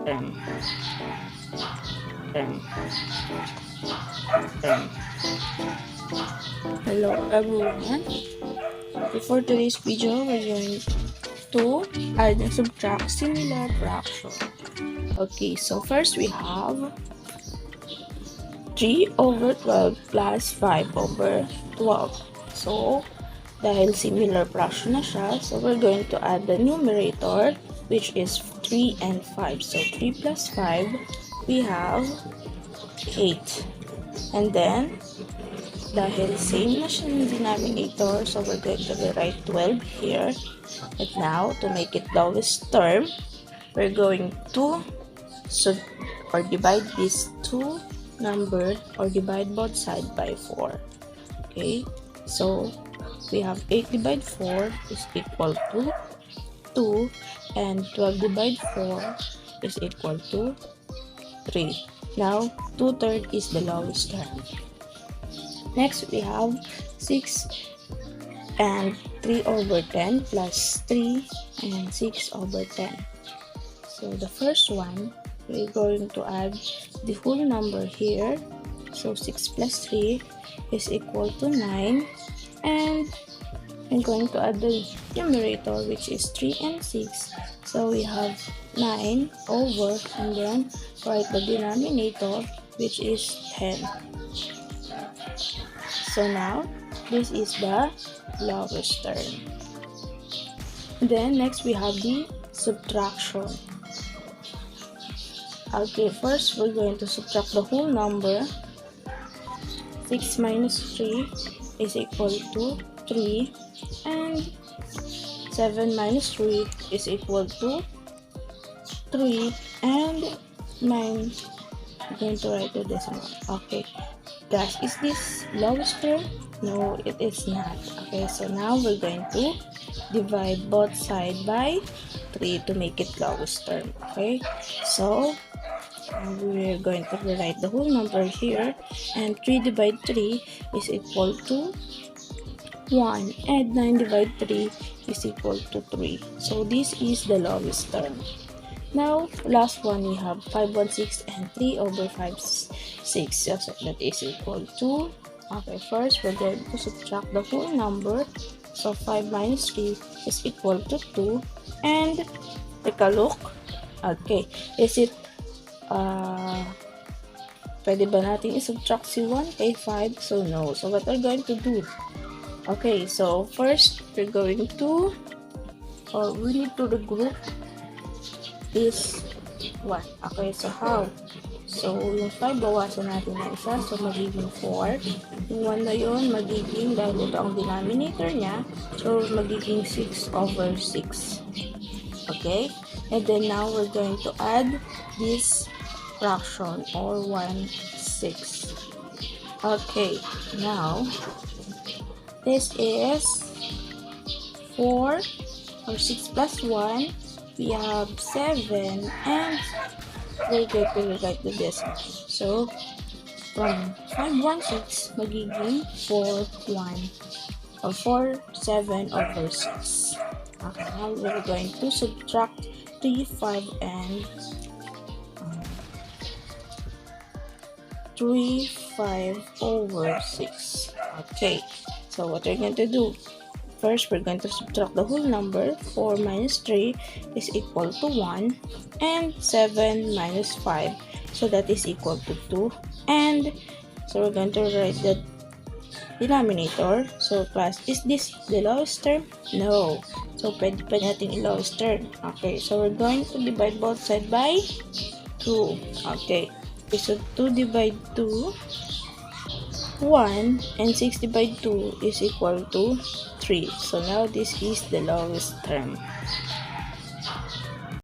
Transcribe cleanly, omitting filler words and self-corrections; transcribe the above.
term. Term. Hello everyone. For today's video, we're going to add and subtract similar fraction. Okay, so first we have 3 over 12 plus 5 over 12. So, dahil similar fraction na siya, so we're going to add the numerator, which is 3 and 5. So, 3 plus 5, we have 8. And then, dahil same na siya ng denominator, so we're going to rewrite 12 here. And now, to make it lowest term, we're going to divide these two number or divide both sides by 4. Okay, so we have 8 divided 4 is equal to 2, and 12 divided 4 is equal to 3. Now 2/3 is the lowest term. Next we have 6 and 3 over 10 plus 3 and 6 over 10. So the first one, we're going to add the whole number here. So 6 plus 3 is equal to 9, and I'm going to add the numerator, which is 3 and 6. So we have 9 over, and then write the denominator, which is 10. So now this is the lowest term. Then next we have the subtraction. Okay, first we're going to subtract the whole number. 6 minus 3 is equal to 3, and 7 minus 3 is equal to 3, and 9. I'm going to write the decimal. Okay, guys, is this lowest term? No, it is not. Okay, so now we're going to divide both sides by 3 to make it lowest term. Okay, so we're going to rewrite the whole number here, and 3 divided 3 is equal to 1, and 9 divided 3 is equal to 3. So this is the lowest term. Now last one, we have 5 1/6 and 3 over 5 6. So that is equal to, okay, first we're going to subtract the whole number. So 5 minus 3 is equal to 2, and take a look. Okay, is it pwede ba natin i-subtract si 1 kay 5? So no. So what we're going to do? Okay, so first we're going to, we need to regroup this 1. Okay, so how? So yung 5 bawasan natin na isa, so magiging 4. Yung 1 na yun magiging, dahil ito ang denominator niya, so magiging 6 over 6. Okay, and then now we're going to add this fraction, or 1/6. Okay, now this is 4, or 6 plus 1, we have 7, and we're going to rewrite the decimal. So from 5/16 magiging 4/1, or 4/7 over 6. Okay, now we're going to subtract 3, 5, and 3, 5 over 6. Okay, so what we're going to do? First, we're going to subtract the whole number. 4 minus 3 is equal to 1, and 7 minus 5, so that is equal to 2. And so we're going to write the denominator. So plus, is this the lowest term? No. So pwede pa natin i-lowest term. Okay, so we're going to divide both sides by 2. Okay, so 2 divide 2, 1, and 6 divide 2 is equal to 3. So now this is the lowest term.